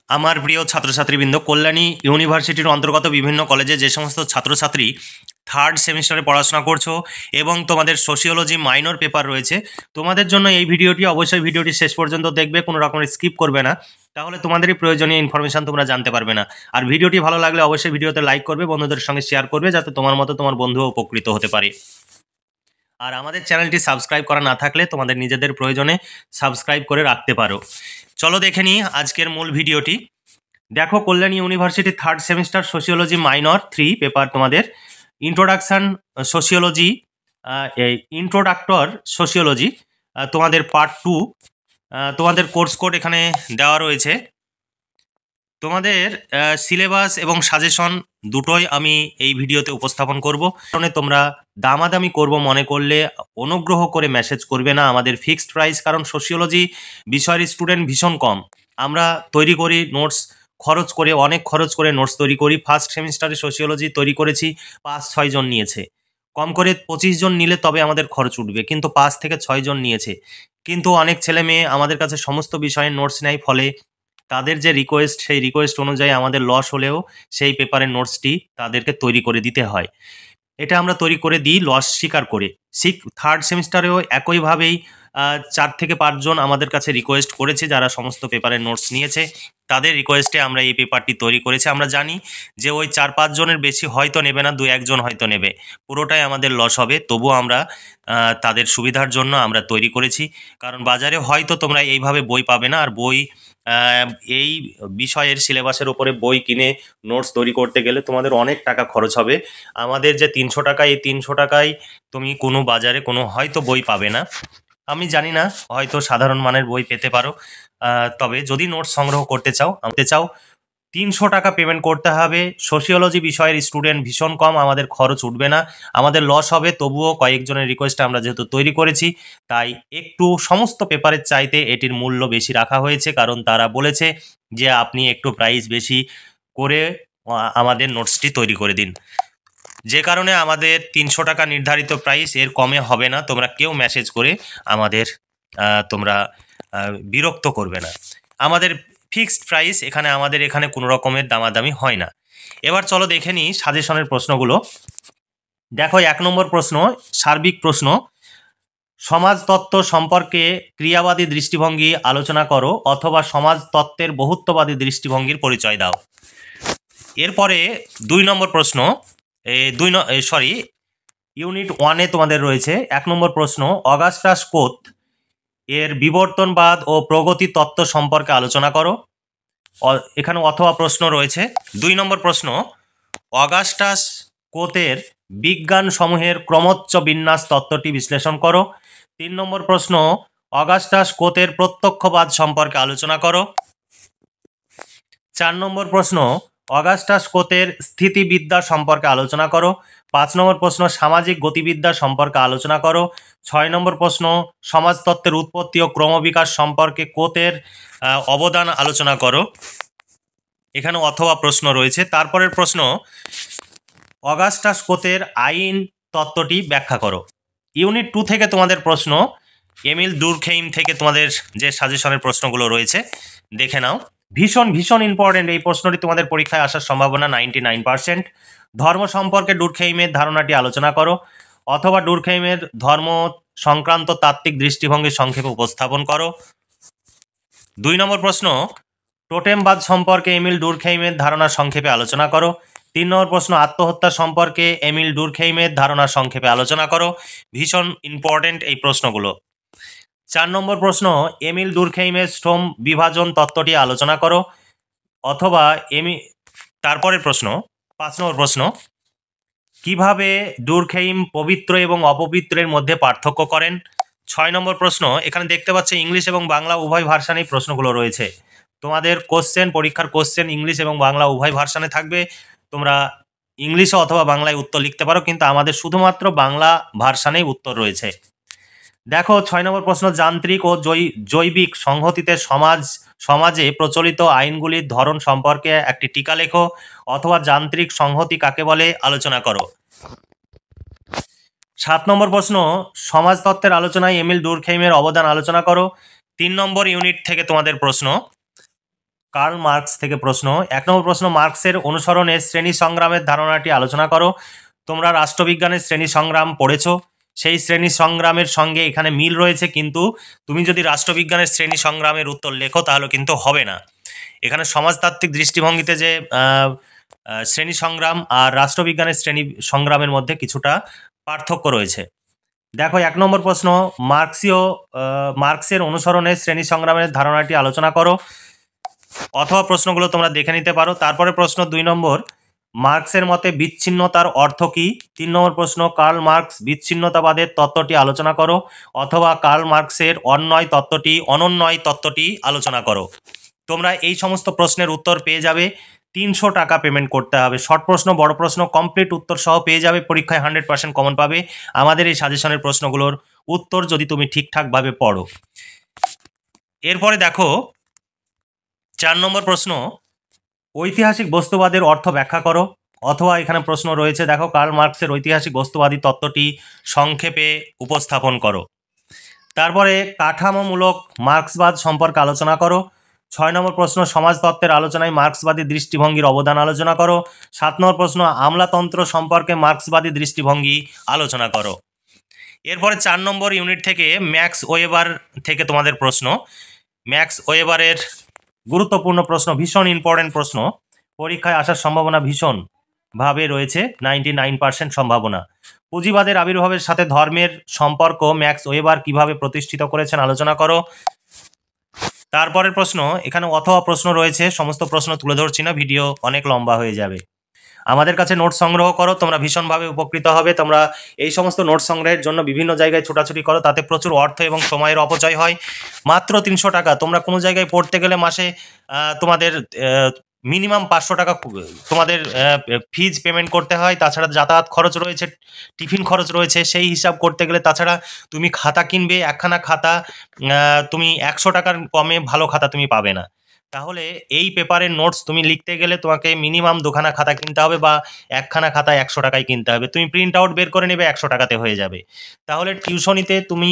আমার প্রিয় ছাত্রছাত্রীবৃন্দ, কল্যাণী ইউনিভার্সিটির অন্তর্গত বিভিন্ন কলেজে যে সমস্ত ছাত্রছাত্রী থার্ড সেমিস্টারে পড়াশোনা করছো এবং তোমাদের সোশিওলজি মাইনর পেপার রয়েছে, তোমাদের জন্য এই ভিডিওটি অবশ্যই ভিডিওটি শেষ পর্যন্ত দেখবে, কোনো রকমের স্কিপ করবে না, তাহলে তোমাদেরই প্রয়োজনীয় ইনফরমেশন তোমরা জানতে পারবে না। আর ভিডিওটি ভালো লাগলে অবশ্যই ভিডিওতে লাইক করবে, বন্ধুদের সঙ্গে শেয়ার করবে, যাতে তোমার মতো তোমার বন্ধুও উপকৃত হতে পারে। আর আমাদের চ্যানেলটি সাবস্ক্রাইব করা না থাকলে তোমাদের নিজেদের প্রয়োজনে সাবস্ক্রাইব করে রাখতে পারো। চলো দেখে নিই আজকের মূল ভিডিওটি। দেখো, Kalyani university third semester sociology minor 3 paper তোমাদের ইন্ট্রোডাকশান সোশিওলজি, ইন্ট্রোডাক্টর সোশিওলজি, তোমাদের পার্ট 2। তোমাদের কোর্স কোড এখানে দেওয়া রয়েছে। তোমাদের সিলেবাস এবং সাজেশন দুটোই আমি এই ভিডিওতে উপস্থাপন করব। কারণে তোমরা দামাদামি করব মনে করলে অনুগ্রহ করে মেসেজ করবে না। আমাদের ফিক্সড প্রাইস, কারণ সোশিওলজি বিষয়ের স্টুডেন্ট ভীষণ কম। আমরা তৈরি করি নোটস, অনেক খরচ করে নোটস তৈরি করি। ফার্স্ট সেমিস্টারে সোশিওলজি তৈরি করেছি, 5-6 জন নিয়েছে। কম করে 25 জন নিলে তবে আমাদের খরচ উঠবে, কিন্তু 5 থেকে 6 জন নিয়েছে। কিন্তু অনেক ছেলে মেয়ে আমাদের কাছে সমস্ত বিষয়ের নোটস নেয়, ফলে তাদের যে রিকোয়েস্ট, সেই রিকোয়েস্ট অনুযায়ী আমাদের লস হলেও সেই পেপারের নোটসটি তাদেরকে তৈরি করে দিতে হয়। এটা আমরা তৈরি করে দিই লস স্বীকার করে। থার্ড সেমিস্টারেও একইভাবেই 4 থেকে 5 জন আমাদের কাছে রিকোয়েস্ট করেছে, যারা সমস্ত পেপারের নোটস নিয়েছে। তাদের রিকোয়েস্টে আমরা এই পেপারটি তৈরি করেছি। আমরা জানি যে ওই 4-5 জনের বেশি হয়তো নেবে না, 2-1 জন হয়তো নেবে, পুরোটাই আমাদের লস হবে। তবুও আমরা তাদের সুবিধার জন্য আমরা তৈরি করেছি। কারণ বাজারে হয়তো তোমরা এইভাবে বই পাবে না। আর বই, এই বিষয়ের সিলেবাসের উপরে বই কিনে নোটস তৈরি করতে গেলে তোমাদের অনেক টাকা খরচ হবে। আমাদের যে 300 টাকা, এই 300 টাকায় তুমি কোনো বাজারে কোনো হয়তো বই পাবে না। আমি জানি না, হয়তো সাধারণ মানের বই পেতে পারো। তবে যদি নোটস সংগ্রহ করতে চাও 300 টাকা পেমেন্ট করতে হবে। সোশিওলজি বিষয়ের স্টুডেন্ট ভীষণ কম, আমাদের খরচ উঠবে না, আমাদের লস হবে। তবুও কয়েকজনের রিকোয়েস্টে আমরা যেহেতু তৈরি করেছি, তাই একটু সমস্ত পেপারের চাইতে এটির মূল্য বেশি রাখা হয়েছে। কারণ তারা বলেছে যে আপনি একটু প্রাইস বেশি করে আমাদের নোটসটি তৈরি করে দিন। যে কারণে আমাদের 300 টাকা নির্ধারিত প্রাইস, এর কমে হবে না। তোমরা কেউ মেসেজ করে আমাদের তোমরা বিরক্ত করবে না। আমাদের ফিক্সড প্রাইস, আমাদের এখানে কোনো রকমের দামাদামি হয় না। এবার চলো দেখে নিই সাজেশনের প্রশ্নগুলো। দেখো, 1 নম্বর প্রশ্ন, সার্বিক প্রশ্ন। সমাজতত্ত্ব সম্পর্কে ক্রিয়াবাদী দৃষ্টিভঙ্গি আলোচনা করো, অথবা সমাজতত্ত্বের বহুত্ববাদী দৃষ্টিভঙ্গির পরিচয় দাও। এরপরে 2 নম্বর প্রশ্ন, ইউনিট 1-এ তোমাদের রয়েছে 1 নম্বর প্রশ্ন, অগাস্টাস কোত এর বিবর্তনবাদ ও প্রগতি তত্ত্ব সম্পর্কে আলোচনা করো। এখানে অথবা প্রশ্ন রয়েছে। 2 নম্বর প্রশ্ন, অগাস্টাস কোতের বিজ্ঞান সমূহের ক্রমোচ্চ বিন্যাস তত্ত্বটি বিশ্লেষণ করো। 3 নম্বর প্রশ্ন, অগাস্টাস কোতের প্রত্যক্ষবাদ সম্পর্কে আলোচনা করো। 4 নম্বর প্রশ্ন, অগাস্টাস কোতের স্থিতিবিদ্যা সম্পর্কে আলোচনা করো। 5 নম্বর প্রশ্ন, সামাজিক গতিবিদ্যা সম্পর্কে আলোচনা করো। 6 নম্বর প্রশ্ন, সমাজতত্ত্বের উৎপত্তি ও ক্রমবিকাশ সম্পর্কে কোতের অবদান আলোচনা করো। এখানে অথবা প্রশ্ন রয়েছে। তারপরের প্রশ্ন, অগাস্টাস কোতের আইন তত্ত্বটি ব্যাখ্যা করো। ইউনিট 2 থেকে তোমাদের প্রশ্ন, এমিল ডুরখেইম থেকে তোমাদের যে সাজেশনের প্রশ্নগুলো রয়েছে দেখে নাও। ভীষণ ভীষণ ইম্পর্টেন্ট এই প্রশ্নটি, তোমাদের পরীক্ষায় আসার সম্ভাবনা 99%। ধর্ম সম্পর্কে ডুরখেইমের ধারণাটি আলোচনা করো, অথবা ডুরখেইমের ধর্ম সংক্রান্ত তাত্ত্বিক দৃষ্টিভঙ্গি সংক্ষেপে উপস্থাপন করো। 2 নম্বর প্রশ্ন, টোটেমবাদ সম্পর্কে এমিল ডুরখেইমের ধারণা সংক্ষেপে আলোচনা করো। 3 নম্বর প্রশ্ন, আত্মহত্যা সম্পর্কে এমিল ডুরখেইমের ধারণা সংক্ষেপে আলোচনা করো। ভীষণ ইম্পর্টেন্ট এই প্রশ্নগুলো। 4 নম্বর প্রশ্ন, এমিল ডুরখেইমের স্টোম বিভাজন তত্ত্বটি আলোচনা করো, অথবা তারপরের প্রশ্ন 5 নম্বর প্রশ্ন, কিভাবে ডুরখেইম পবিত্র এবং অপবিত্রের মধ্যে পার্থক্য করেন। 6 নম্বর প্রশ্ন, এখানে দেখতে পাচ্ছি ইংলিশ এবং বাংলা উভয় ভার্সানেই প্রশ্নগুলো রয়েছে। তোমাদের পরীক্ষার কোশ্চেন ইংলিশ এবং বাংলা উভয় ভার্সানে থাকবে। তোমরা ইংলিশে অথবা বাংলায় উত্তর লিখতে পারো, কিন্তু আমাদের শুধুমাত্র বাংলা ভার্সানেই উত্তর রয়েছে। দেখো, 6 নম্বর প্রশ্ন, যান্ত্রিক ও জৈবিক সংহতিতে সমাজে প্রচলিত আইনগুলির ধরন সম্পর্কে একটি টিকা লেখো, অথবা যান্ত্রিক সংহতি কাকে বলে আলোচনা করো। 7 নম্বর প্রশ্ন, সমাজতত্ত্বের আলোচনায় এমিল ডুরখেইমের অবদান আলোচনা করো। 3 নম্বর ইউনিট থেকে তোমাদের প্রশ্ন, কার্ল মার্কস থেকে প্রশ্ন। 1 নম্বর প্রশ্ন, মার্কসের অনুসরণে শ্রেণী সংগ্রামের ধারণাটি আলোচনা করো। তোমরা রাষ্ট্রবিজ্ঞানের শ্রেণী সংগ্রাম পড়েছো, সেই শ্রেণী সংগ্রামের সঙ্গে এখানে মিল রয়েছে, কিন্তু তুমি যদি রাষ্ট্রবিজ্ঞানের শ্রেণী সংগ্রামের উত্তর লেখো তাহলে কিন্তু হবে না। এখানে সমাজতাত্ত্বিক দৃষ্টিভঙ্গিতে যে শ্রেণী সংগ্রাম আর রাষ্ট্রবিজ্ঞানের শ্রেণী সংগ্রামের মধ্যে কিছুটা পার্থক্য রয়েছে। দেখো 1 নম্বর প্রশ্ন, মার্কসের অনুসরণে শ্রেণী সংগ্রামের ধারণাটি আলোচনা করো, অথবা প্রশ্নগুলো তোমরা দেখে নিতে পারো। তারপরে প্রশ্ন 2 নম্বর, মার্কসের মতে বিচ্ছিন্নতার অর্থ কী। 3 নম্বর প্রশ্ন, কার্ল মার্কস বিচ্ছিন্নতাবাদের তত্ত্বটি আলোচনা করো, অথবা কার্ল মার্কসের অনন্যয় তত্ত্বটি আলোচনা করো। তোমরা এই সমস্ত প্রশ্নের উত্তর পেয়ে যাবে। 300 টাকা পেমেন্ট করতে হবে। শর্ট প্রশ্ন, বড় প্রশ্ন কমপ্লিট উত্তর সহ পেয়ে যাবে। পরীক্ষায় 100% কমন পাবে আমাদের এই সাজেশনের প্রশ্নগুলোর উত্তর, যদি তুমি ঠিকঠাকভাবে পড়ো। এরপরে দেখো 4 নম্বর প্রশ্ন, ঐতিহাসিক বস্তুবাদের অর্থ ব্যাখ্যা করো, অথবা এখানে প্রশ্ন রয়েছে দেখো, কার্ল মার্কসের ঐতিহাসিক বস্তুবাদী তত্ত্বটি সংক্ষেপে উপস্থাপন করো। তারপরে কাঠামোমূলক মার্ক্সবাদ সম্পর্কে আলোচনা করো। 6 নম্বর প্রশ্ন, সমাজতত্ত্বের আলোচনায় মার্ক্সবাদী দৃষ্টিভঙ্গির অবদান আলোচনা করো। 7 নম্বর প্রশ্ন, আমলাতন্ত্র সম্পর্কে মার্ক্সবাদী দৃষ্টিভঙ্গি আলোচনা করো। এরপরে 4 নম্বর ইউনিট থেকে ম্যাক্স ওয়েবার থেকে তোমাদের প্রশ্ন। ম্যাক্স ওয়েবারের গুরুত্বপূর্ণ প্রশ্ন, ভীষণ ইম্পর্টেন্ট প্রশ্ন, পরীক্ষায় আসার সম্ভাবনা ভীষণভাবে রয়েছে, 99% সম্ভাবনা। পুঁজিবাদের আবির্ভাবের সাথে ধর্মের সম্পর্ক ম্যাক্স ওয়েবার কিভাবে প্রতিষ্ঠিত করেছেন আলোচনা করো। তারপরের প্রশ্ন, এখানে অথবা প্রশ্ন রয়েছে, সমস্ত প্রশ্ন তুলে ধরছি না, ভিডিও অনেক লম্বা হয়ে যাবে। আমাদের কাছে নোট সংগ্রহ করো, তোমরা ভীষণভাবে উপকৃত হবে। তোমরা এই সমস্ত নোট সংগ্রহের জন্য বিভিন্ন জায়গায় ছোটাছুটি করো, তাতে প্রচুর অর্থ এবং সময়ের অপচয় হয়। মাত্র 300 টাকা। তোমরা কোনো জায়গায় পড়তে গেলে মাসে তোমাদের মিনিমাম 500 টাকা তোমাদের ফিজ পেমেন্ট করতে হয়। তাছাড়া যাতায়াত খরচ রয়েছে, টিফিন খরচ রয়েছে, সেই হিসাব করতে গেলে তাছাড়া তুমি খাতা কিনবে, একখানা খাতা তুমি 100 টাকার কমে ভালো খাতা তুমি পাবে না। তাহলে এই পেপারের নোটস তুমি লিখতে গেলে তোমাকে মিনিমাম 2খানা খাতা কিনতে হবে, বা একখানা খাতা 100 টাকায় কিনতে হবে। তুমি প্রিন্ট আউট বের করে নেবে, 100 টাকাতে হয়ে যাবে। তাহলে টিউশনিতে তুমি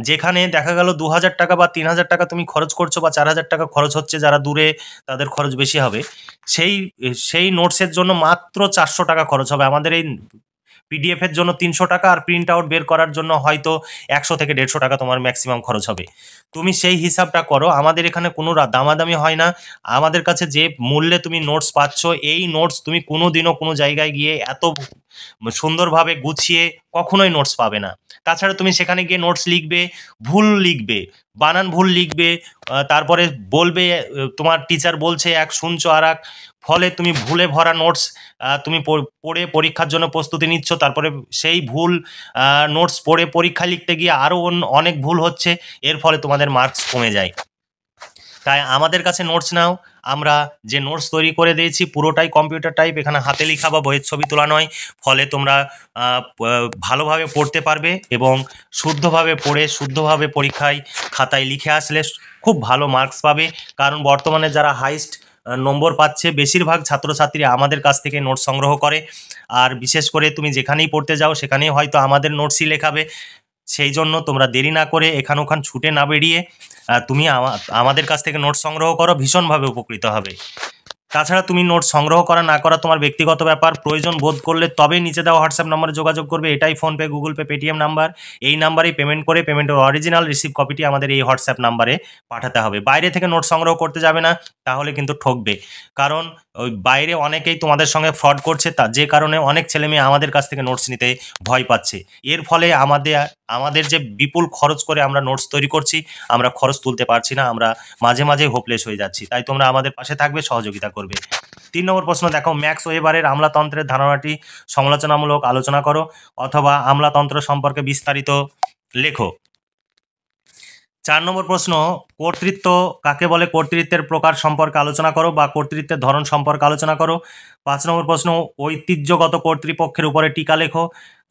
যেখানে দেখা গেল 2000 টাকা বা 3000 টাকা তুমি খরচ করছো, বা 4000 টাকা খরচ হচ্ছে, যারা দূরে তাদের খরচ বেশি হবে, সেই নোটসের জন্য মাত্র 400 টাকা খরচ হবে। আমাদের এই PDF এর জন্য 300 টাকা, আর প্রিন্ট আউট বের করার জন্য হয়তো 100 থেকে 150 টাকা তোমার ম্যাক্সিমাম খরচ হবে। তুমি সেই হিসাবটা করো। আমাদের এখানে কোনো দামাদামি হয় না। আমাদের কাছে যে মূল্যে তুমি নোটস পাচ্ছ, এই নোটস তুমি কোনো দিনও কোনো জায়গায় গিয়ে এত সুন্দরভাবে গুছিয়ে কখনোই নোটস পাবে না। তাছাড়া তুমি সেখানে গিয়ে নোটস লিখবে, ভুল লিখবে, বানান ভুল লিখবে, তারপরে বলবে তোমার টিচার বলছে এক, শুনছো আর এক, ফলে তুমি ভুলে ভরা নোটস তুমি পড়ে পরীক্ষার জন্য প্রস্তুতি নিচ্ছ, তারপরে সেই ভুল নোটস পড়ে পরীক্ষা লিখতে গিয়ে আরও অনেক ভুল হচ্ছে, এর ফলে তোমাদের মার্কস কমে যায়। তাই আমাদের কাছে নোটস নাও। আমরা যে নোটস তৈরি করে দিয়েছি পুরোটাই কম্পিউটার টাইপ, এখানে হাতে লেখা বা বইয়ের ছবি তোলা নয়। ফলে তোমরা ভালোভাবে পড়তে পারবে, এবং শুদ্ধভাবে পড়ে শুদ্ধভাবে পরীক্ষায় খাতায় লিখে আসলে খুব ভালো মার্কস পাবে। কারণ বর্তমানে যারা হাইস্ট নম্বর পাচ্ছে, বেশিরভাগ ছাত্রছাত্রী আমাদের কাছ থেকে নোটস সংগ্রহ করে। আর বিশেষ করে তুমি যেখানেই পড়তে যাও সেখানেই হয়তো আমাদের নোটসই লেখাবে। সেই জন্য তোমরা দেরি না করে এখান ওখান ছুটে না বেরিয়ে তুমি আমাদের কাছ থেকে নোটস সংগ্রহ করো, ভীষণভাবে উপকৃত হবে। তাছাড়া তুমি নোটস সংগ্রহ করা না করা তোমার ব্যক্তিগত ব্যাপার। প্রয়োজন বোধ করলে তবেই নিচে দেওয়া হোয়াটসঅ্যাপ নম্বরে যোগাযোগ করবে। এটাই PhonePe, Google pay, Paytm number. এই নাম্বারেই পেমেন্ট করে পেমেন্টের অরিজিনাল রিসিভ কপিটি আমাদের এই হোয়াটসঅ্যাপ নাম্বারে পাঠাতে হবে। বাইরে থেকে নোটস সংগ্রহ করতে যাবে না, তাহলে কিন্তু ঠকবে। কারণ ওই বাইরে অনেকেই তোমাদের সঙ্গে ফ্রড করছে, যে কারণে অনেক ছেলেমেয়ে আমাদের কাছ থেকে নোটস নিতে ভয় পাচ্ছে। এর ফলে আমাদের যে বিপুল খরচ করে আমরা নোটস তৈরি করছি, আমরা খরচ তুলতে পারছি না, আমরা মাঝে মাঝে হোপলেস হয়ে যাচ্ছি। তাই তোমরা আমাদের পাশে থাকবে, সহযোগিতা করবে। 3 নম্বর প্রশ্ন দেখো, ম্যাক্স ওয়েবারের আমলাতন্ত্রের ধারণাটি সমালোচনামূলক আলোচনা করো, অথবা আমলাতন্ত্র সম্পর্কে বিস্তারিত লেখো। 4 নম্বর প্রশ্ন, কর্তৃত্ব কাকে বলে, কর্তৃত্বের প্রকার সম্পর্কে আলোচনা করো, বা কর্তৃত্বের ধরন সম্পর্কে আলোচনা করো। 5 নম্বর প্রশ্ন, ঐতিহ্যগত কর্তৃপক্ষের উপরে টিকা লেখো।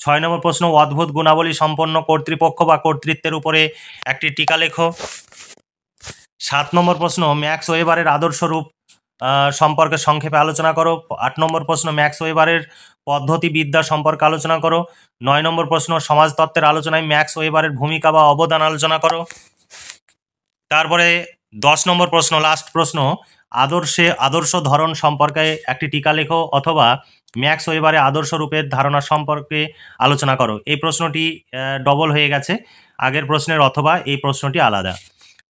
6 নম্বর প্রশ্ন, অদ্ভুত গুণাবলী সম্পন্ন কর্তৃপক্ষ বা কর্তৃত্বের উপরে একটি টিকা লেখো। 7 নম্বর প্রশ্ন, ম্যাক্স ওয়েবারের আদর্শরূপ সম্পর্কে সংক্ষেপে আলোচনা করো। 8 নম্বর প্রশ্ন, ম্যাক্স ওয়েবারের পদ্ধতিবিদ্যা সম্পর্কে আলোচনা করো। 9 নম্বর প্রশ্ন, সমাজতত্ত্বের আলোচনায় ম্যাক্স ওয়েবারের ভূমিকা বা অবদান আলোচনা করো। তারপরে 10 নম্বর প্রশ্ন, লাস্ট প্রশ্ন, আদর্শ ধরন সম্পর্কে একটি টিকা লেখো, অথবা ম্যাক্স ওয়েবারে আদর্শ রূপের ধারণা সম্পর্কে আলোচনা করো। এই প্রশ্নটি ডবল হয়ে গেছে আগের প্রশ্নের, অথবা এই প্রশ্নটি আলাদা।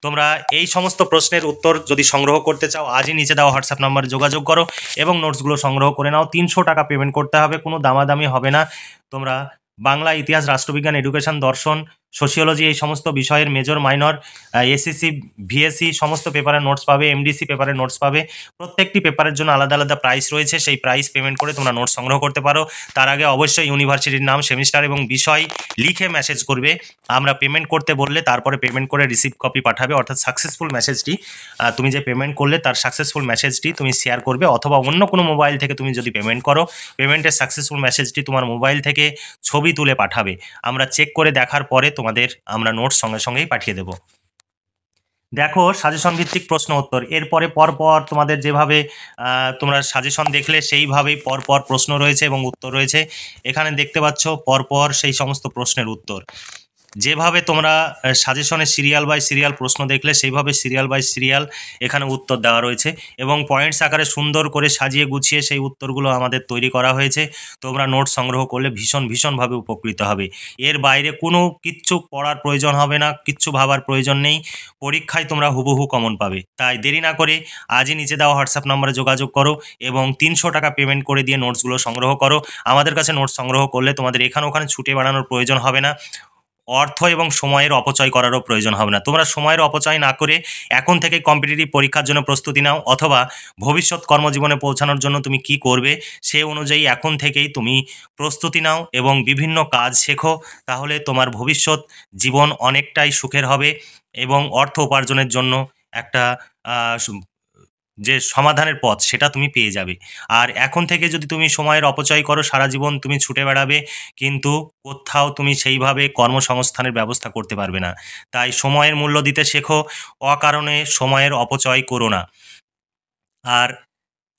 তোমরা এই সমস্ত প্রশ্নের উত্তর যদি সংগ্রহ করতে চাও আজই নিচে দেওয়া হোয়াটসঅ্যাপ নাম্বারে যোগাযোগ করো এবং নোটসগুলো সংগ্রহ করে নাও। 300 টাকা পেমেন্ট করতে হবে, কোনো দামাদামি হবে না। তোমরা বাংলা, ইতিহাস, রাষ্ট্রবিজ্ঞান, এডুকেশন, দর্শন, সোশিওলজি এই সমস্ত বিষয়ের মেজর, মাইনর, এসএসসি, ভিএসসি সমস্ত পেপারের নোটস পাবে, এমডিসি পেপারের নোটস পাবে। প্রত্যেকটি পেপারের জন্য আলাদা আলাদা প্রাইস রয়েছে, সেই প্রাইস পেমেন্ট করে তোমরা নোটস সংগ্রহ করতে পারো। তার আগে অবশ্যই ইউনিভার্সিটির নাম, সেমিস্টার এবং বিষয় লিখে মেসেজ করবে। আমরা পেমেন্ট করতে বললে তারপরে পেমেন্ট করে রিসিপ্ট কপি পাঠাবে, অর্থাৎ সাকসেসফুল মেসেজটি, তুমি যে পেমেন্ট করলে তার সাকসেসফুল মেসেজটি তুমি শেয়ার করবে, অথবা অন্য কোনো মোবাইল থেকে তুমি যদি পেমেন্ট করো, পেমেন্টের সাকসেসফুল মেসেজটি তোমার মোবাইল থেকে ছবি তুলে পাঠাবে। আমরা চেক করে দেখার পরে তোমাদের আমরা নোটস সঙ্গে সঙ্গেই পাঠিয়ে দেব। দেখো সাজেশন ভিত্তিক প্রশ্ন উত্তর, এরপরে পরপর তোমাদের যেভাবে তোমরা সাজেশন দেখলে সেইভাবেই পরপর প্রশ্ন রয়েছে এবং উত্তর রয়েছে। এখানে দেখতে পাচ্ছ পরপর সেই সমস্ত প্রশ্নের উত্তর। যেভাবে তোমরা সাজেশনে সিরিয়াল বাই সিরিয়াল প্রশ্ন দেখলে সেইভাবে সিরিয়াল বাই সিরিয়াল এখানে উত্তর দেওয়া রয়েছে, এবং পয়েন্টস আকারে সুন্দর করে সাজিয়ে গুছিয়ে সেই উত্তরগুলো আমাদের তৈরি করা হয়েছে। তোমরা নোট সংগ্রহ করলে ভীষণভাবে উপকৃত হবে। এর বাইরে কোনো কিচ্ছু পড়ার প্রয়োজন হবে না, কিচ্ছু ভাবার প্রয়োজন নেই। পরীক্ষায় তোমরা হুবহু কমন পাবে। তাই দেরি না করে আজই নিচে দেওয়া হোয়াটসঅ্যাপ নম্বরে যোগাযোগ করো এবং 300 টাকা পেমেন্ট করে দিয়ে নোটসগুলো সংগ্রহ করো। আমাদের কাছে নোটস সংগ্রহ করলে তোমাদের এখানে ওখানে ছুটে বেড়ানোর প্রয়োজন হবে না, অর্থ এবং সময়ের অপচয় করারও প্রয়োজন হবে না। তোমরা সময়ের অপচয় না করে এখন থেকে কম্পিটিটিভ পরীক্ষার জন্য প্রস্তুতি নাও, অথবা ভবিষ্যৎ কর্মজীবনে পৌঁছানোর জন্য তুমি কি করবে সে অনুযায়ী এখন থেকেই তুমি প্রস্তুতি নাও এবং বিভিন্ন কাজ শেখো। তাহলে তোমার ভবিষ্যৎ জীবন অনেকটাই সুখের হবে এবং অর্থ উপার্জনের জন্য একটা যে সমাধানের পথ সেটা তুমি পেয়ে যাবে। আর এখন থেকে যদি তুমি সময়ের অপচয় করো, সারা জীবন তুমি ছুটে বেড়াবে, কিন্তু কোথাও তুমি সেইভাবে কর্মসংস্থানের ব্যবস্থা করতে পারবে না। তাই সময়ের মূল্য দিতে শেখো, অকারণে সময়ের অপচয় করো না। আর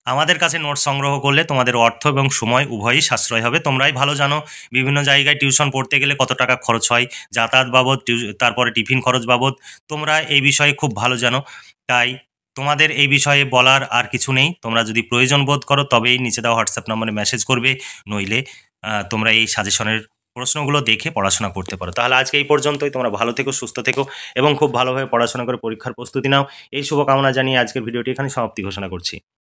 আমাদের কাছে নোটস সংগ্রহ করলে তোমাদের অর্থ এবং সময় উভয়ই সাশ্রয় হবে। তোমরাই ভালো জানো বিভিন্ন জায়গায় টিউশন পড়তে গেলে কত টাকা খরচ হয়, যাতায়াত বাবদ, তারপরে টিফিন খরচ বাবদ। তোমরা এই বিষয়ে খুব ভালো জানো, তাই তোমাদের এই বিষয়ে বলার আর কিছু নেই। তোমরা যদি প্রয়োজন বোধ করো তবেই নিচে দেওয়া হোয়াটসঅ্যাপ নম্বরে মেসেজ করবে, নইলে তোমরা এই সাজেশনের প্রশ্নগুলো দেখে পড়াশোনা করতে পারো। তাহলে আজকে এই পর্যন্তই। তোমরা ভালো থেকো, সুস্থ থেকো এবং খুব ভালোভাবে পড়াশোনা করে পরীক্ষার প্রস্তুতি নাও। এই শুভকামনা জানিয়ে আজকের ভিডিওটি এখানে সমাপ্তি ঘোষণা করছি।